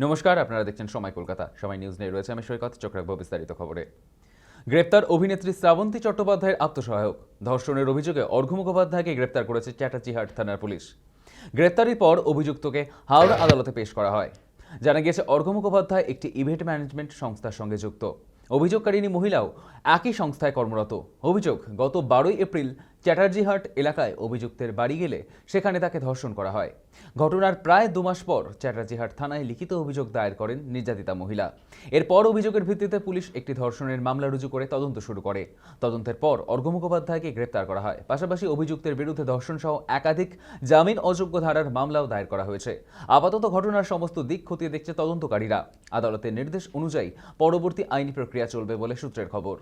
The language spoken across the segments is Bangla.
নমস্কার, আপনারা দেখছেন সময় কলকাতা। সময় নিউজ নিয়ে রয়েছে আমি সৈকত। চোখ রাখবো বিস্তারিত খবরে। গ্রেপ্তার অভিনেত্রী শ্রাবন্তী চট্টোপাধ্যায়ের আত্মসহায়ক। ধর্ষণের অভিযোগে অর্ঘ্য মুখোপাধ্যায়কে গ্রেপ্তার করেছে চ্যাটার্জিহাট থানার পুলিশ। গ্রেপ্তারির পর অভিযুক্তকে হাওড়া আদালতে পেশ করা হয়। জানা গিয়েছে, অর্ঘ্য মুখোপাধ্যায় একটি ইভেন্ট ম্যানেজমেন্ট সংস্থার সঙ্গে যুক্ত। অভিযোগকারিণী মহিলাও একই সংস্থায় কর্মরত। অভিযোগ, গত 12 এপ্রিল চ্যাটার্জিহাট এলাকায় অভিযুক্তের বাড়ি গেলে সেখানে তাকে ধর্ষণ করা হয়। ঘটনার প্রায় 2 মাস পর চ্যাটার্জিহাট থানায় লিখিত অভিযোগ দায়ের করেন নির্যাতিতা মহিলা। এরপর অভিযোগের ভিত্তিতে পুলিশ একটি ধর্ষণের মামলা রুজু করে তদন্ত শুরু করে। তদন্তের পর অর্ঘ্য মুখোপাধ্যায়কে গ্রেপ্তার করা হয়। পাশাপাশি অভিযুক্তের বিরুদ্ধে ধর্ষণ সহ একাধিক জামিন অযোগ্য ধারার মামলাও দায়ের করা হয়েছে। আপাতত ঘটনার সমস্ত দিক খতিয়ে দেখছে তদন্তকারীরা। আদালতের নির্দেশ অনুযায়ী পরবর্তী আইনি প্রক্রিয়া চলবে বলে সূত্রের খবর।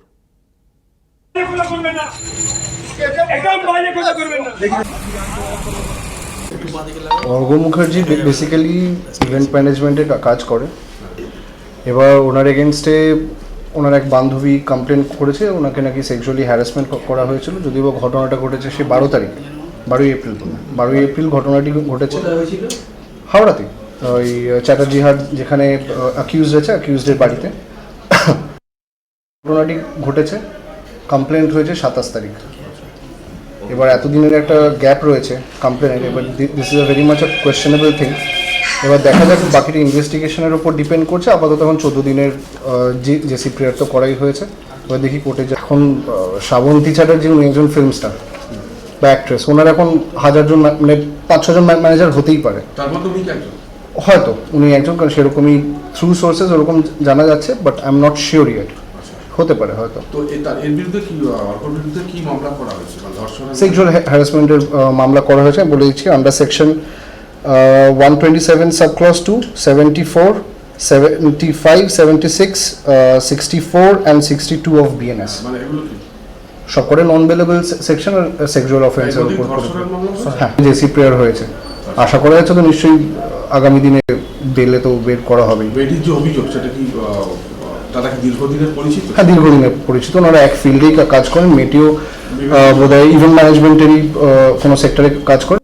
অর্ঘ্য মুখার্জি বেসিক্যালি ইভেন্ট ম্যানেজমেন্টে কাজ করে। এবার ওনার এগেনস্টে ওনার এক বান্ধবী কমপ্লেন করেছে, ওনাকে নাকি সেক্সুয়ালি হ্যারাসমেন্ট করা হয়েছিল। যদিও ঘটনাটা ঘটেছে সে 12 এপ্রিল ঘটনাটি ঘটেছে হাওড়াতে, ওই চ্যাটার্জিহাট যেখানে অ্যাকিউজড আছে, অ্যাকিউজডের বাড়িতে ঘটনাটি ঘটেছে। কমপ্লেন্ট হয়েছে 27 তারিখ। এবার এতদিনের একটা গ্যাপ রয়েছে কমপ্লেনের। এবার this is a very much a questionable thing. এবার দেখা যাক, বাকিটা ইনভেস্টিগেশনের উপর ডিপেন্ড করছে। আপাতত এখন 14 দিনের জেসি প্রেয়ার তো করাই হয়েছে। এবার দেখি কোর্টে যায়। এখন শ্রাবন্তী চ্যাটার্জি উনি একজন ফিল্ম স্টার বা অ্যাক্ট্রেস। ওনার এখন 1000 জন মানে 5-6 জন ম্যানেজার হতেই পারে, হয়তো উনি একজন, কারণ সেরকমই থ্রু সোর্সেস ওরকম জানা যাচ্ছে, but I am not sure yet. হতে পারে হয়তো। তো এর বিরুদ্ধে কি মামলা করা হয়েছে? সেক্সুয়াল হ্যারাসমেন্টের মামলা করা হয়েছে। বলে দিচ্ছি, under section 127 subclause 2, 74, 75, 76, 64 and 62 of BNS. মানে এগুলো কি সব করে নন বেলেবল সেকশন আর সেক্সুয়াল অফেন্সের উপর। হ্যাঁ, জেসি প্রেয়ার হয়েছে। আশা করা যাচ্ছে তো নিশ্চয়ই আগামী দিনে বেলে তো বের করা হবে। বেটির যে অভিযোগ, সেটা কি তারা কি দীর্ঘদিনের পরিচিত? হ্যাঁ, দীর্ঘদিনের পরিচিত। ওনারা এক ফিল্ডেই কাজ করেন। মেয়েটিও বোধহয় ইভেন্ট ম্যানেজমেন্টেরই কোনো সেক্টরে কাজ করে।